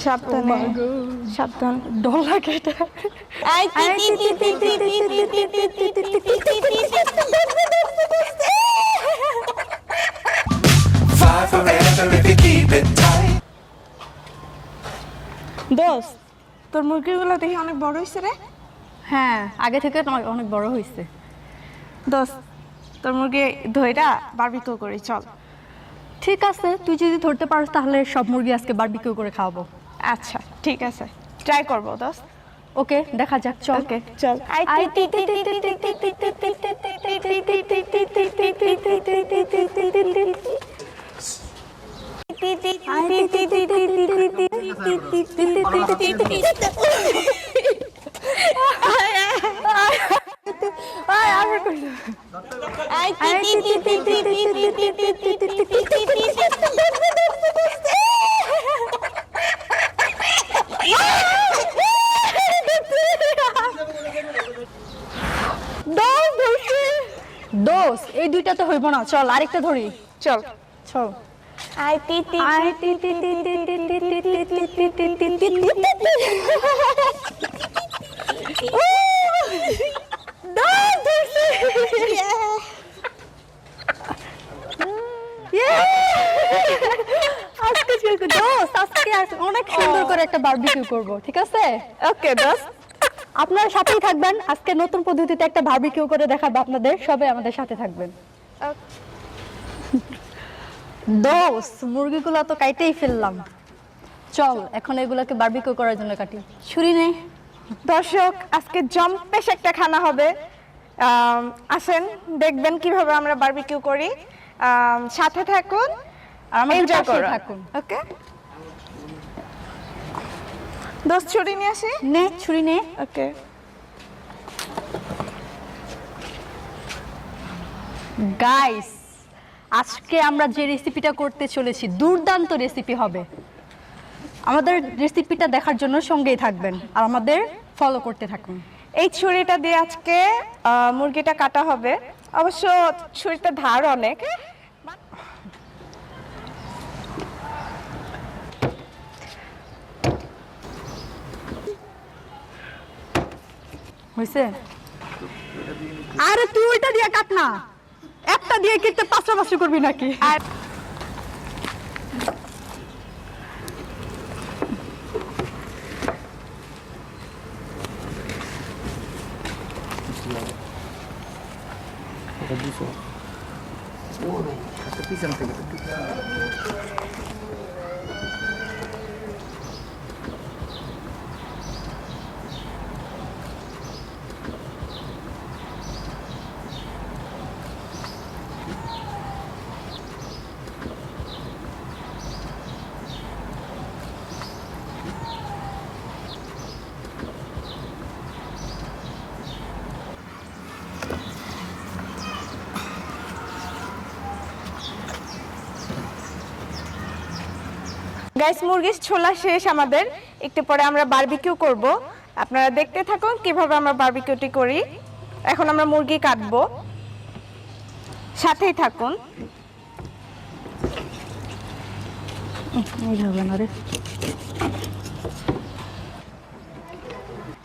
সাবধানে সাবধান ডর লাগে এটা। Fly forever if you keep it tight. দোস্ত তোর মুরগিগুলো দেখি অনেক বড় হয়েছে রে। হ্যাঁ, আগে থেকে তোমার অনেক বড় হয়েছে। দোস্ত তোর মুরগি ধইরা বারবিকিউ করি চল। ঠিক আছে, তুই যদি ধরতে পারিস তাহলে সব মুরগি আজকে বারবিকিউ করে খাওয়াবো। আচ্ছা ঠিক আছে, ট্রাই করবো দোস্ত। ওকে, দেখা যাক, চল। ওকে চল। দোস্ত এই দুইটা তো হইব না, চল আরেকটা ধরি। চল চল। অনেক সুন্দর করে একটা বারবিকিউ করব, ঠিক আছে? ওকে দোস্ত, আপনারা সাথেই থাকবেন। আজকে নতুন পদ্ধতিতে একটা বারবিকিউ করে দেখাবো আপনাদের, সবাই আমাদের সাথে থাকবেন। দোস্ত মুরগিগুলো তো কাইটেই ফেললাম, চল এখন এগুলোকে বারবিকিউ করার জন্য কাটি। ছুরি নেই। দর্শক আজকে জম্পেশ একটা খানা হবে। আসেন দেখবেন কিভাবে আমরা বারবিকিউ করি। সাথে থাকুন আর আমাদের এনজয় পাশে করুন। থাকুন। ওকে দোস্ত ছুরি নিয়ে আসি। নে ছুরি নে। ওকে গাইস, আজকে আমরা যে রেসিপিটা করতে চলেছি দুর্দান্ত রেসিপি হবে। আমাদের রেসিপিটা দেখার জন্য সঙ্গেই থাকবেন আর আমাদের ফলো করতে থাকুন। এই ছুরিটা দিয়ে আজকে মুরগিটা কাটা হবে। অবশ্য ছুরিটা ধার অনেক। হইছে? আরে তুই ওইটা দিয়ে কাট না, একটা দিয়ে কেটে পাঁচটা করবি নাকি? আর গাইস, মুরগির ছোলা শেষ আমাদের। একটু পরে আমরা বারবিকিউ করব। আপনারা দেখতে থাকুন কিভাবে আমরা বারবিকিউটি করি। এখন আমরা মুরগি কাটবো, সাথেই থাকুন।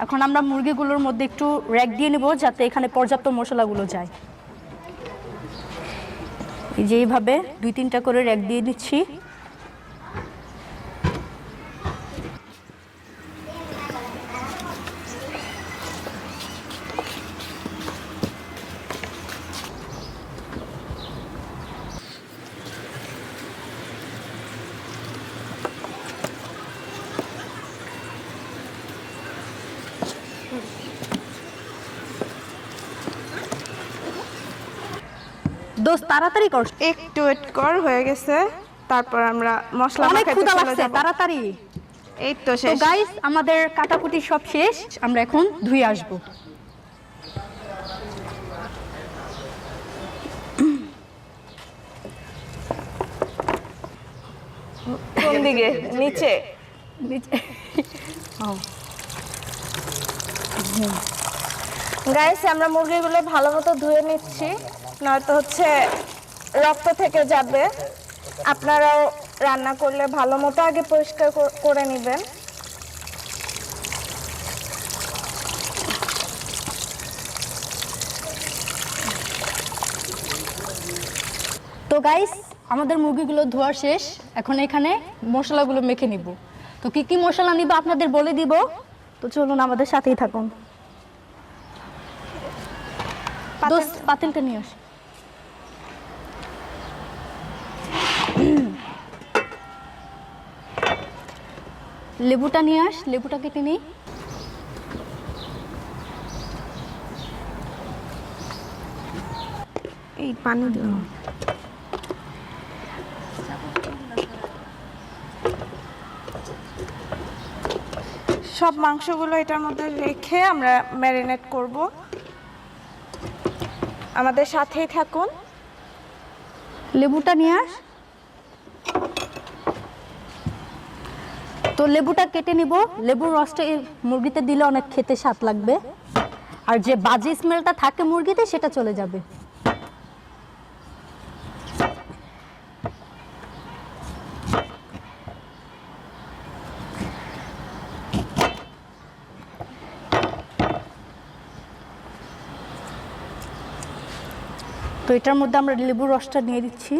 এখন আমরা মুরগিগুলোর মধ্যে একটু র্যাক দিয়ে নেব যাতে এখানে পর্যাপ্ত মশলাগুলো যায়। এই যে এইভাবে 2-3টা করে র্যাক দিয়ে দিচ্ছি। দোস্ত তাড়াতাড়ি কর, একটু ওয়েট কর, হয়ে গেছে। তারপর আমরা মশলা অনেক মাখাইতে ক্ষুধা চলে লাগছে, যাব। তাড়াতাড়ি। এই তো তো শেষ। গাইস, আমাদের কাটাকুটি সব শেষ, আমরা এখন ধুয়ে আসব। কোন দিকে? নিচে। গাইস, আমরা মুরগিগুলো ভালো মতো ধুয়ে নিচ্ছি, নয়তো হচ্ছে রক্ত থেকে যাবে। আপনারাও রান্না করলে ভালো মতো আগে পরিষ্কার করে নেবেন। তো গাইস, আমাদের মুরগিগুলো ধোয়া শেষ। এখন এখানে মশলাগুলো মেখে নিব। তো কি কি মশলা নিব আপনাদের বলে দিব। তো চলুন আমাদের সাথেই থাকুন। দোস্ত, পাতিলটা নিয়ে আস। লেবুটা নিয়ে আস, লেবুটা কেটে নিই। এই পানি দিন। সব মাংসগুলো এটার মধ্যে রেখে আমরা ম্যারিনেট করব। আমাদের সাথেই থাকুন। লেবুটা নিয়ে আস। তো লেবুটা কেটে নিব। লেবুর রসটা এই মুরগিতে দিলে অনেক খেতে স্বাদ লাগবে, আর যে বাজে স্মেলটা থাকে মুরগিতে সেটা চলে যাবে। তো এটার মধ্যে আমরা লেবুর রসটা নিয়ে দিচ্ছি।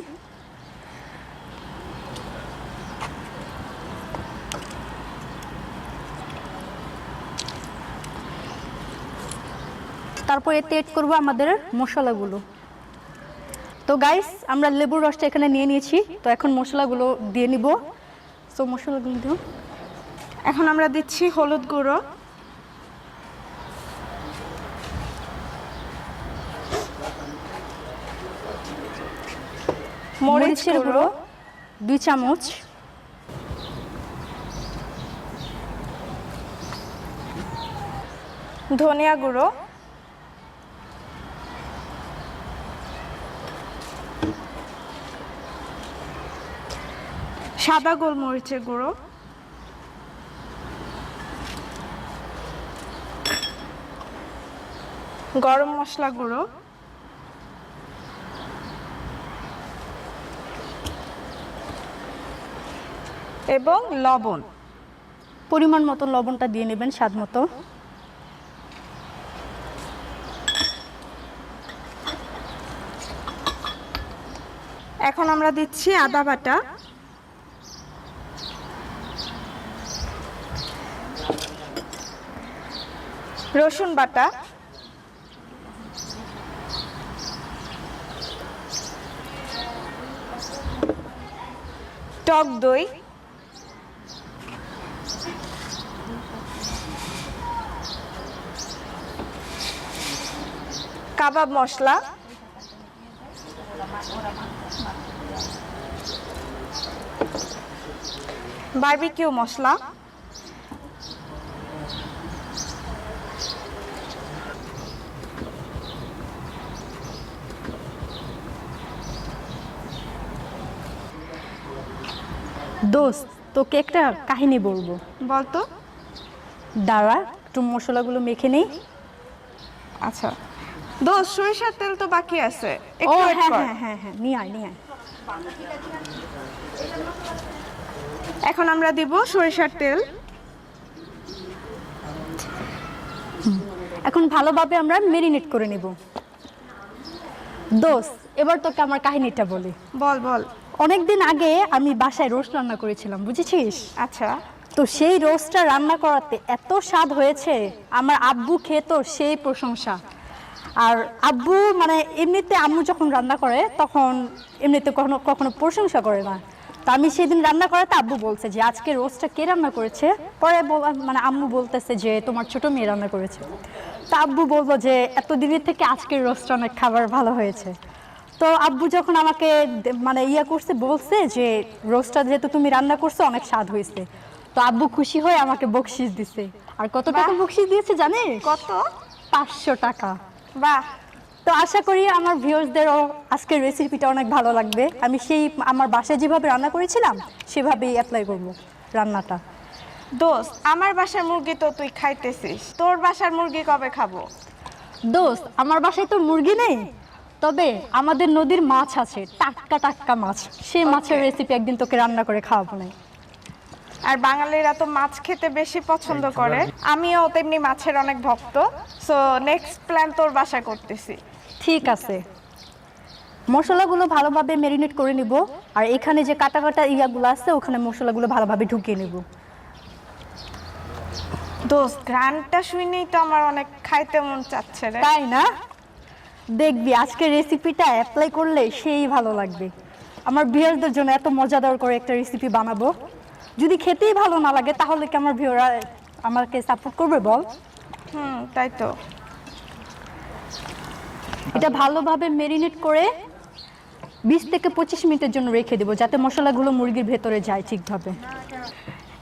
তারপর এতে এড করবো আমাদের মশলাগুলো। তো গাইস, আমরা লেবুর রসটা এখানে নিয়ে নিয়েছি। তো এখন মশলাগুলো দিয়ে নিব। তো মশলাগুলো দিও। এখন আমরা দিচ্ছি হলুদ গুঁড়ো, মরিচের গুঁড়ো 2 চামচ, ধনিয়া গুঁড়ো, সাদা গোলমরিচের গুঁড়ো, গরম মশলা গুঁড়ো, এবং লবণ। পরিমাণ মতো লবণটা দিয়ে নেবেন, স্বাদ মতো। এখন আমরা দিচ্ছি আদা বাটা, রসুন বাটা, টক দই, কাবাব মশলা, বারবিকিউ মশলা, দোস্ত, তোকে একটা কাহিনী বলবো। বলতো। দাঁড়া, একটু মশলাগুলো মেখে নেই। আচ্ছা দোস্ত, সরিষার তেল তো বাকি আছে, ও একটু wait হ্যাঁ কর। হ্যাঁ হ্যাঁ হ্যাঁ, নিয়ে আয় নিয়ে আয়। এখন আমরা দিব সরিষার তেল। এখন ভালোভাবে আমরা মেরিনেট করে নেব। দোস্ত, এবার তোকে আমার কাহিনীটা বলি। বল বল। অনেকদিন আগে আমি বাসায় রোস্ট রান্না করেছিলাম, বুঝেছিস? আচ্ছা। তো সেই রোস্টটা রান্না করাতে এত স্বাদ হয়েছে, আমার আব্বু খেয়ে তো সেই প্রশংসা। আর আব্বু মানে এমনিতে আম্মু যখন রান্না করে তখন এমনিতে কখনো কখনো প্রশংসা করে না। তো আমি সেদিন রান্না করাতে আব্বু বলছে যে আজকে রোস্টটা কে রান্না করেছে। পরে মানে আম্মু বলতেছে যে তোমার ছোট মেয়ে রান্না করেছে। তো আব্বু বলবো যে এতদিনের থেকে আজকের রোস্টটা অনেক খাবার ভালো হয়েছে। তো আব্বু যখন আমাকে মানে করছে, বলছে যে রোস্টটা যেহেতু তুমি রান্না করছো অনেক স্বাদ হয়েছে। তো আব্বু খুশি হয়ে আমাকে বকশিস দিছে। আর কত টাকা বকশিস দিয়েছে জানিস? কত? 500 টাকা। বাহ। তো আশা করি আমার ভিউয়ার্সদেরও আজকের রেসিপিটা অনেক ভালো লাগবে। আমি সেই আমার বাসায় যেভাবে রান্না করেছিলাম সেভাবেই অ্যাপ্লাই করব রান্নাটা। দোস্ত, আমার বাসার মুরগি তো তুই খাইতেছিস, তোর বাসার মুরগি কবে খাবো? দোস্ত, আমার বাসায় তো মুরগি নেই, তবে আমাদের নদীর মাছ আছে, টাটকা টাটকা মাছ, সেই মাছের রেসিপি একদিন তোকে রান্না করে খাওয়াবো না। আর বাঙালিরা তো মাছ খেতে বেশি পছন্দ করে, আমিও তেমনি মাছের অনেক ভক্ত। সো নেক্সট প্ল্যান তোর বাসায় করতেছি। ঠিক আছে, মশলাগুলো ভালোভাবে ম্যারিনেট করে নিব, আর এখানে যে কাটা কাটা ইয়াগুলো আছে ওখানে মশলাগুলো ভালোভাবে ঢুকিয়ে নেব। দোস্ত, গ্রানটা শুনেই তো আমার অনেক খাইতে মন চাচ্ছে রে। তাই না? দেখবি আজকের রেসিপিটা অ্যাপ্লাই করলে সেই ভালো লাগবে। আমার ভিউয়ারদের জন্য এত মজাদার করে একটা রেসিপি বানাবো, যদি খেতেই ভালো না লাগে তাহলে কি আমার ভিউয়াররা আমাকে সাপোর্ট করবে বল? তাই তো। এটা ভালোভাবে ম্যারিনেট করে 20 থেকে 25 মিনিটের জন্য রেখে দেবো, যাতে মশলাগুলো মুরগির ভেতরে যায় ঠিকভাবে।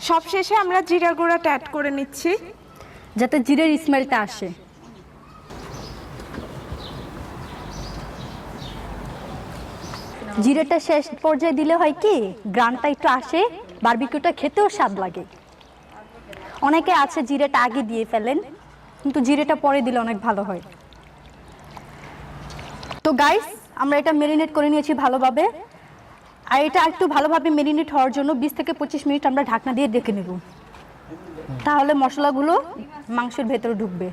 সবশেষে আমরা জিরা গুঁড়াটা অ্যাড করে নিচ্ছি, যাতে জিরের স্মেলটা আসে। জিরেটা শেষ পর্যায়ে দিলে হয় কি, গ্রানটা একটু আসে, বারবিকিউটা খেতেও স্বাদ লাগে। অনেকে আছে জিরেটা আগে দিয়ে ফেলেন, কিন্তু জিরেটা পরে দিলে অনেক ভালো হয়। তো গাইস, আমরা এটা ম্যারিনেট করে নিয়েছি ভালোভাবে, আর এটা একটু ভালোভাবে ম্যারিনেট হওয়ার জন্য 20 থেকে 25 মিনিট আমরা ঢাকনা দিয়ে ঢেকে নেব, তাহলে মশলাগুলো মাংসের ভেতরে ঢুকবে।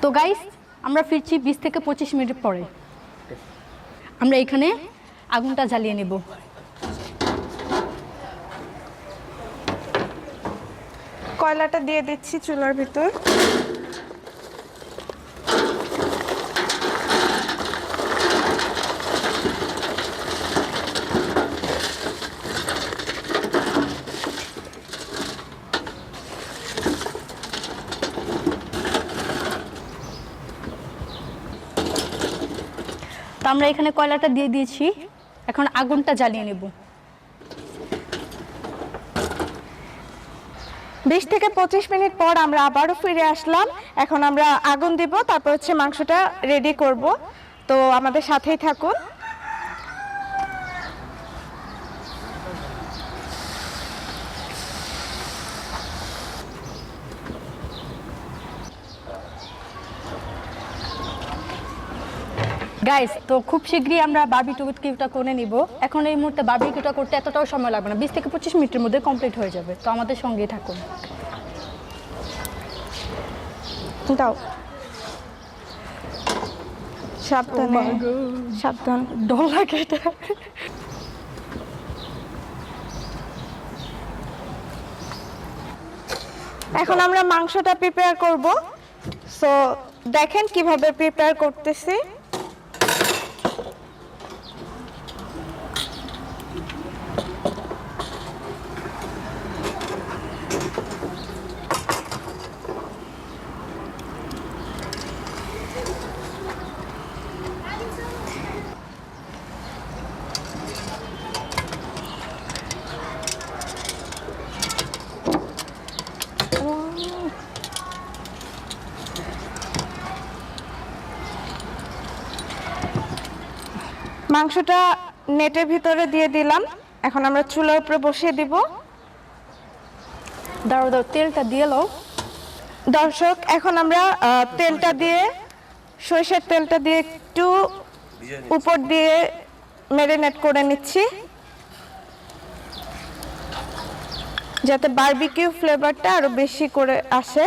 তো গাইস, আমরা ফিরছি 20 থেকে 25 মিনিট পরে। আমরা এখানে আগুনটা জ্বালিয়ে নেব। কয়লাটা দিয়ে দিচ্ছি চুলার ভিতর। তো আমরা এখানে কয়লাটা দিয়ে দিয়েছি, এখন আগুনটা জ্বালিয়ে নেব। 20 থেকে 25 মিনিট পর আমরা আবারও ফিরে আসলাম। এখন আমরা আগুন দিব, তারপর হচ্ছে মাংসটা রেডি করব। তো আমাদের সাথেই থাকুন। গাইস, তো খুব শীঘ্রই আমরা বারবিকিউটা করে নিব। এখন এই মুহূর্তে বারবিকিউটা করতে এতটাও সময় লাগবে না, 20 থেকে 25 মিনিটের মধ্যে কমপ্লিট হয়ে যাবে। তো আমাদের সঙ্গেই থাকুন। দাও, সাবধানে, সাবধান। ডর লাগে এটা। এখন আমরা মাংসটা প্রিপেয়ার করব। সো দেখেন কিভাবে প্রিপেয়ার করতেছি। মাংসটা নেটের ভিতরে দিয়ে দিলাম। এখন আমরা চুলার উপরে বসিয়ে দিব। দাঁড়ো দাঁড়ো, তেলটা দিয়ে লো। দর্শক, এখন আমরা তেলটা দিয়ে, সরিষার তেলটা দিয়ে একটু উপর দিয়ে ম্যারিনেট করে নিচ্ছি, যাতে বারবিকিউ ফ্লেভারটা আরো বেশি করে আসে।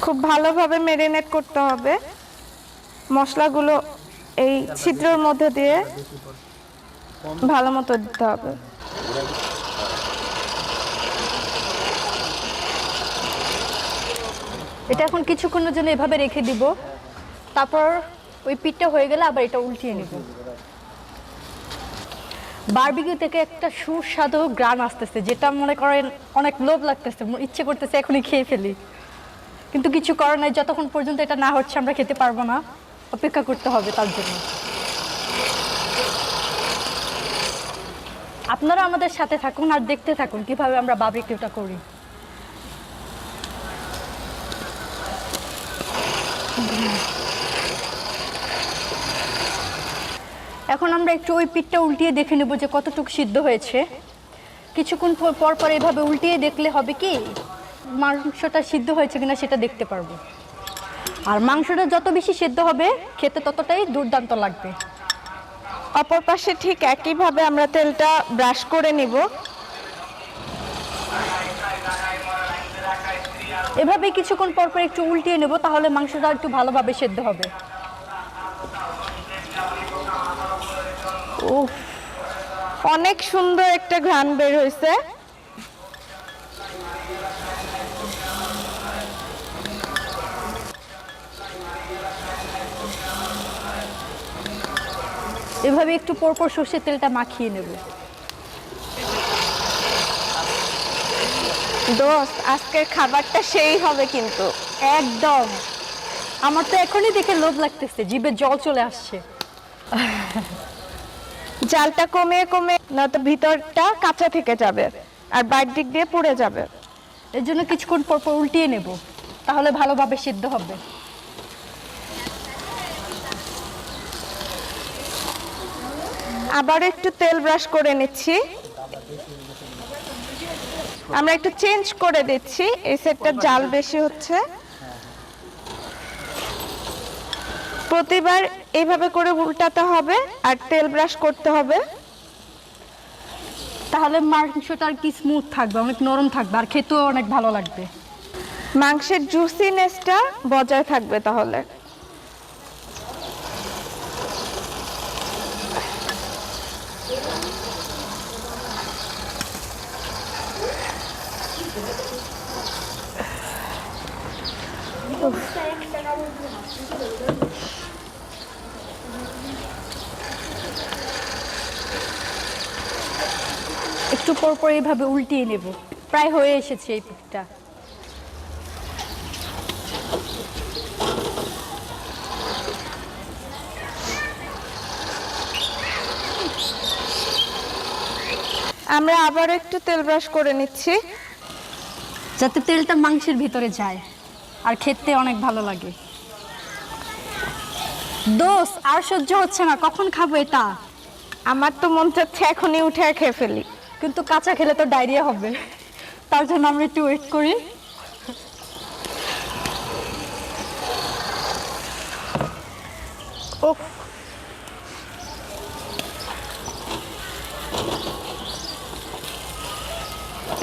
খুব ভালোভাবে ম্যারিনেট করতে হবে, মশলাগুলো এই ছিদ্রের মধ্যে দিয়ে ভালো মতো দিতে হবে। এটা এখন কিছুক্ষণের জন্য এভাবে রেখে দিব, তারপর ওই পিঠটা হয়ে গেলে আবার এটা উল্টিয়ে নেব। বারবিকিউ থেকে একটা সুস্বাদু গ্রান আসতেছে, যেটা মনে করেন অনেক লোভ লাগতেছে, ইচ্ছে করতেছে এখনই খেয়ে ফেলি, কিন্তু কিছু করার নাই। যতক্ষণ পর্যন্ত এটা না হচ্ছে আমরা খেতে পারবো না, অপেক্ষা করতে হবে তার জন্য। আপনারা আমাদের সাথে থাকুন আর দেখতে থাকুন কিভাবে আমরা বারবিকিউটা করি। এখন আমরা একটু ওই পিঠটা উল্টিয়ে দেখে নেব যে কতটুকু সিদ্ধ হয়েছে। কিছুক্ষণ পর পর এভাবে উল্টিয়ে দেখলে হবে কি মাংসটা সিদ্ধ হয়েছে কিনা সেটা দেখতে পারবো। আর মাংসটা যত বেশি সিদ্ধ হবে খেতে ততটাই দুর্দান্ত লাগবে। অপর পাশে ঠিক একইভাবে আমরা তেলটা ব্রাশ করে নিব। এভাবে কিছুক্ষণ পর পর একটু উল্টিয়ে নেব, তাহলে মাংসটা একটু ভালোভাবে সিদ্ধ হবে। উফ, অনেক সুন্দর একটা ঘ্রাণ বের হয়েছে। এভাবে একটু পর পর সর্ষের তেলটা মাখিয়ে নেব। দোস্ত, আজকের খাবারটা সেই হবে কিন্তু। একদম, আমার তো এখনই দেখে লোভ লাগতেছে, জিভে জল চলে আসছে। জালটা কমিয়ে কমিয়ে, নয়তো ভিতরটা কাঁচা থেকে যাবে আর বাইরের দিক দিয়ে পুড়ে যাবে। এর জন্য কিছুক্ষণ পর পর উল্টিয়ে নেব, তাহলে ভালোভাবে সিদ্ধ হবে। আবার একটু তেল ব্রাশ করে নিচ্ছি। আমরা একটু চেঞ্জ করে দিচ্ছি, এই সেটটা জাল বেশি হচ্ছে। প্রতিবার এইভাবে করে উল্টাতে হবে আর তেল ব্রাশ করতে হবে। তাহলে মাংসটা আর কি স্মুথ থাকবে, অনেক নরম থাকবে আর খেতেও অনেক ভালো লাগবে। মাংসের জুসিনেসটা বজায় থাকবে তাহলে। একটু পর পর এইভাবে উল্টিয়ে নেব, প্রায় হয়ে এসেছে এই পিঠটা। আমরা আবার একটু তেল ব্রাশ করে নিচ্ছি, যাতে তেলটা মাংসের ভিতরে যায় আর খেতে অনেক ভালো লাগে। দোস্ত, আর সহ্য হচ্ছে না, কখন খাবো এটা? আমার তো মন চাচ্ছে এখনই উঠে খেয়ে ফেলি। কিন্তু কাঁচা খেলে তো ডায়রিয়া হবে, তার জন্য আমরা একটু ওয়েট করি। উফ,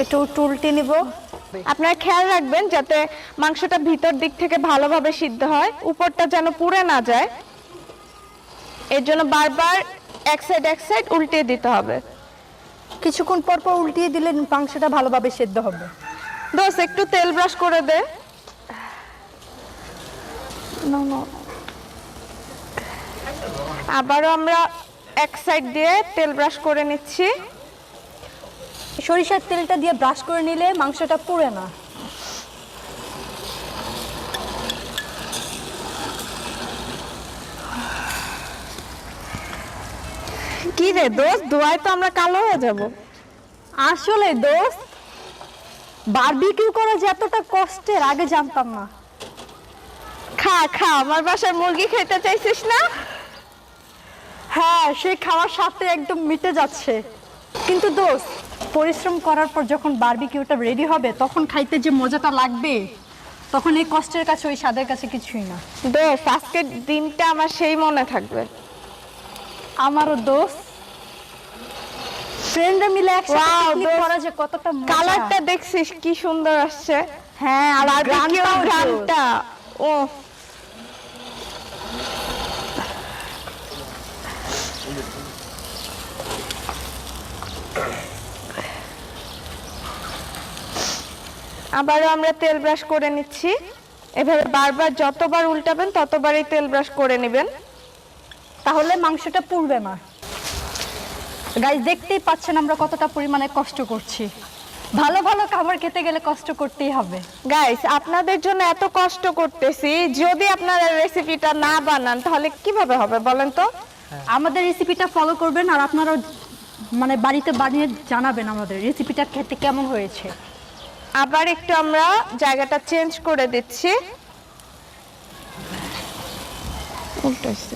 একটু উল্টে নিব। আপনারা খেয়াল রাখবেন যাতে মাংসটা ভিতর দিক থেকে ভালোভাবে সিদ্ধ হয়, উপরটা যেন পুড়ে না যায়। এর জন্য বারবার এক সাইড উল্টে দিতে হবে। কিছুক্ষণ পর পর উল্টিয়ে দিলে মাংসটা ভালোভাবে সেদ্ধ হবে। দোস্ত, একটু তেল ব্রাশ করে দে। আবারও আমরা এক সাইড দিয়ে তেল ব্রাশ করে নিচ্ছি। সরিষার তেলটা দিয়ে ব্রাশ করে নিলে মাংসটা পুড়ে না। কি রে দোস্ত, ধোঁয়ায় তো আমরা কালো হয়ে যাব। আসলে দোস্ত, বারবিকিউ করা যে এতটা কষ্টের আগে জানতাম না। খা খা, আমার বাসার মুরগি খেতে চাইছিস না? হ্যাঁ, সেই খাওয়ার সাথে একদম মিটে যাচ্ছে। কিন্তু দোস্ত, পরিশ্রম করার পর যখন বারবিকিউটা রেডি হবে তখন খাইতে যে মজাটা লাগবে, তখন এই কষ্টের কাছে ওই স্বাদের কাছে কিছুই না। দোস্ত, আজকের দিনটা আমার সেই মনে থাকবে। আমারও দোস্ত, ফ্রেন্ডরা মিলে একসাথে Wow, পিকনিক দোস্ত, করা যে কতটা মজা। কালারটা দেখছিস কি সুন্দর আসছে। হ্যাঁ, আর বারবিকিউ গ্রানটাও ঘ্রাণটা, ও আবারও আমরা তেল ব্রাশ করে নিচ্ছি। এভাবে বারবার যতবার উল্টাবেন ততবারই তেল ব্রাশ করে নেবেন, তাহলে মাংসটা পুড়বে না। গাইস, দেখতেই পাচ্ছেন আমরা কতটা পরিমাণে কষ্ট করছি। ভালো ভালো খাবার খেতে গেলে কষ্ট করতেই হবে। গাইস, আপনাদের জন্য এত কষ্ট করতেছি, যদি আপনারা রেসিপিটা না বানান তাহলে কিভাবে হবে বলেন তো? আমাদের রেসিপিটা ফলো করবেন আর আপনারাও মানে বাড়িতে বানিয়ে জানাবেন আমাদের রেসিপিটা খেতে কেমন হয়েছে। আবার একটু আমরা জায়গাটা চেঞ্জ করে দিচ্ছি। উল্টাইছে।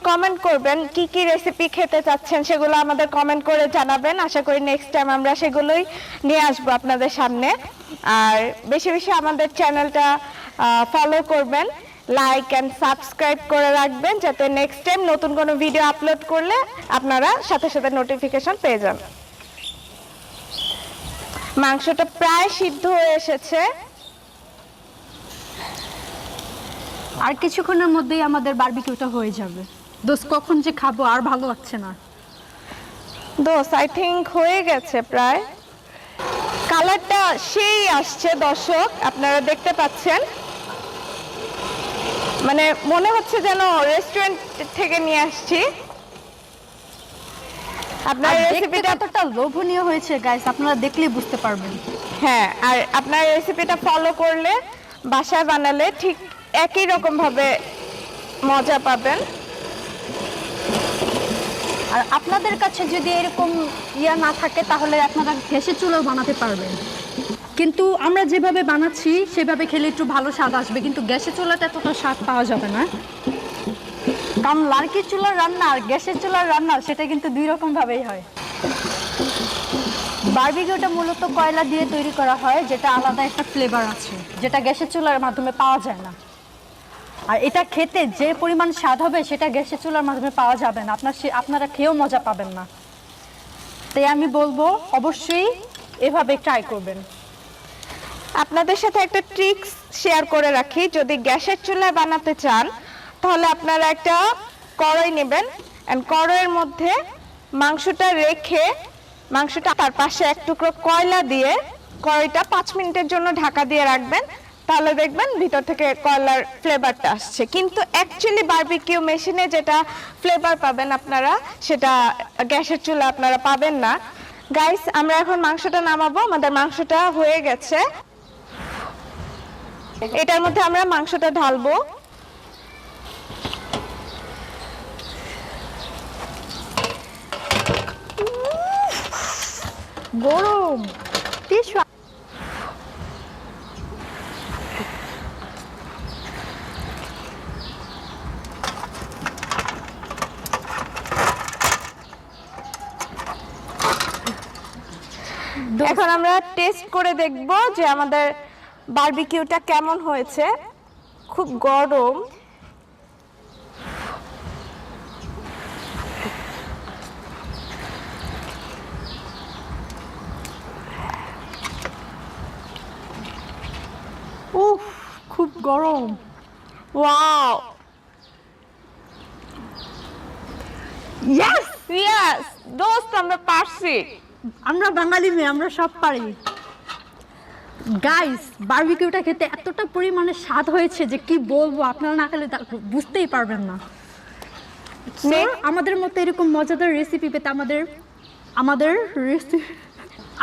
কমেন্ট করবেন কি কি রেসিপি খেতে চাচ্ছেন, সেগুলো আমাদের কমেন্ট করে জানাবেন। আশা করি নেক্সট টাইম আমরা সেগুলোই নিয়ে আসবো আপনাদের সামনে। আর বেশি বেশি আমাদের চ্যানেলটা ফলো করবেন, লাইক অ্যান্ড সাবস্ক্রাইব করে রাখবেন, যাতে নেক্সট টাইম নতুন কোনো ভিডিও আপলোড করলে আপনারা সাথে সাথে নোটিফিকেশন পেয়ে যান। মাংসটা প্রায় সিদ্ধ হয়ে এসেছে। আর কিছুক্ষণের মধ্যেই আমাদের বারবিকিউটা হয়ে যাবে। দোস্ত কখন যে খাবো, আর ভালো লাগছে না। দোস্ত আই থিংক হয়ে গেছে প্রায়। কালারটা সেই আসছে দর্শক, আপনারা দেখতে পাচ্ছেন, মানে মনে হচ্ছে যেন রেস্টুরেন্ট থেকে নিয়ে আসছি। আপনার আর দেখতে রেসিপিটা কতটা লোভনীয় হয়েছে গাইস, আপনারা দেখলেই বুঝতে পারবেন। হ্যাঁ, আর আপনার রেসিপিটা ফলো করলে বাসায় বানালে ঠিক একই রকম ভাবে মজা পাবেন। আর আপনাদের কাছে যদি এরকম ইয়া না থাকে তাহলে আপনারা গ্যাসের চুলাও বানাতে পারবেন। কিন্তু আমরা যেভাবে বানাচ্ছি সেভাবে খেলে একটু ভালো স্বাদ আসবে, কিন্তু গ্যাসের চুলাতে এতটা স্বাদ পাওয়া যাবে না। কারণ লার্কির চুলার রান্না আর গ্যাসের চুলার রান্না সেটা কিন্তু দুই রকম ভাবেই হয়। বারবিকিউটা মূলত কয়লা দিয়ে তৈরি করা হয়, যেটা আলাদা একটা ফ্লেভার আছে, যেটা গ্যাসের চুলার মাধ্যমে পাওয়া যায় না। আর এটা খেতে যে পরিমাণ স্বাদ হবে সেটা গ্যাসের চুলার মাধ্যমে পাওয়া যাবে না, আপনারা খেয়েও মজা পাবেন না। তাই আমি বলবো অবশ্যই এভাবে ট্রাই করবেন। আপনাদের সাথে একটা ট্রিক্স শেয়ার করে রাখি, যদি গ্যাসের চুলায় বানাতে চান তাহলে আপনারা একটা কড়াই নেবেন, এন্ড কড়াইয়ের মধ্যে মাংসটা রেখে মাংসটা তার পাশে এক টুকরো কয়লা দিয়ে কড়াইটা 5 মিনিটের জন্য ঢাকা দিয়ে রাখবেন, তাহলে দেখবেন ভিতর থেকে কয়লার ফ্লেভারটা আসছে। কিন্তু অ্যাকচুয়ালি বারবিকিউ মেশিনে যেটা ফ্লেভার পাবেন আপনারা, সেটা গ্যাসের চুলা আপনারা পাবেন না। গাইস, আমরা এখন মাংসটা নামাবো। আমাদের মাংসটা হয়ে গেছে, এটার মধ্যে আমরা মাংসটা ঢালবো। গরম এখন আমরা টেস্ট করে দেখব যে আমাদের বারবিকিউটা কেমন হয়েছে। খুব গরম। উফ, খুব গরম। ওয়াও, ইয়েস, ইয়েস দোস্ত, আমরা পারছি। আমরা বাঙালি মেয়ে, আমরা সব পারি। গাইস, বারবিকিউটা খেতে এতটা পরিমাণে স্বাদ হয়েছে যে কি বলবো, আপনারা না খেলে বুঝতেই পারবেন না। So, আমাদের মতো এরকম মজাদার রেসিপি পেতে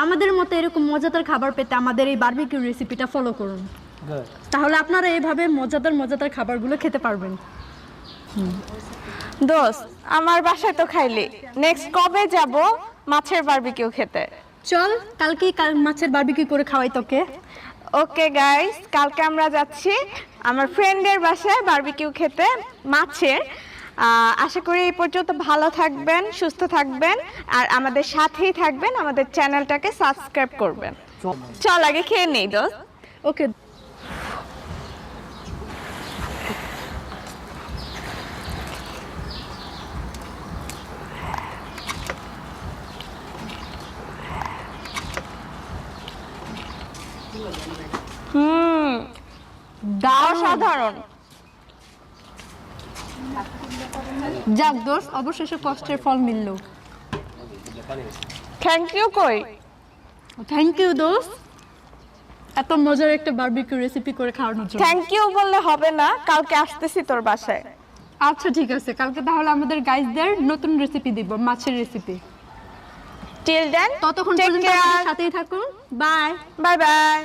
আমাদের মতো এরকম মজাদার খাবার পেতে আমাদের এই বারবিকিউ রেসিপিটা ফলো করুন। তাহলে আপনারা এইভাবে মজাদার খাবারগুলো খেতে পারবেন। দোস্ত, আমার বাসায় তো খাইলি, নেক্সট কবে যাব মাছের বারবিকিউ খেতে? চল কালকেই মাছের বারবিকিউ করে খাওয়াই তোকে। ওকে গাইস, কালকে আমরা যাচ্ছি আমার ফ্রেন্ডের বাসায় বারবিকিউ খেতে মাছের। আশা করি এই পর্যন্ত ভালো থাকবেন, সুস্থ থাকবেন, আর আমাদের সাথেই থাকবেন, আমাদের চ্যানেলটাকে সাবস্ক্রাইব করবেন। চল আগে খেয়ে নেই দোস্ত। ওকে। অসাধারণ। যাক দোস্ত, অবশেষে কষ্টের ফল মিলল। থ্যাংক ইউ কই? থ্যাংক ইউ দোস্ত, এত মজার একটা বারবিকিউ রেসিপি করে খাওয়ানোর জন্য। থ্যাংক ইউ বললে হবে না, কালকে আসতেছি তোর বাসায়। আচ্ছা ঠিক আছে, কালকে তাহলে আমাদের গাইজদের নতুন রেসিপি দিব, মাছের রেসিপি। টিল দেন, ততক্ষণ টেক পর্যন্ত কেয়ার, আমাদের সাথেই থাকুন। Bye bye bye.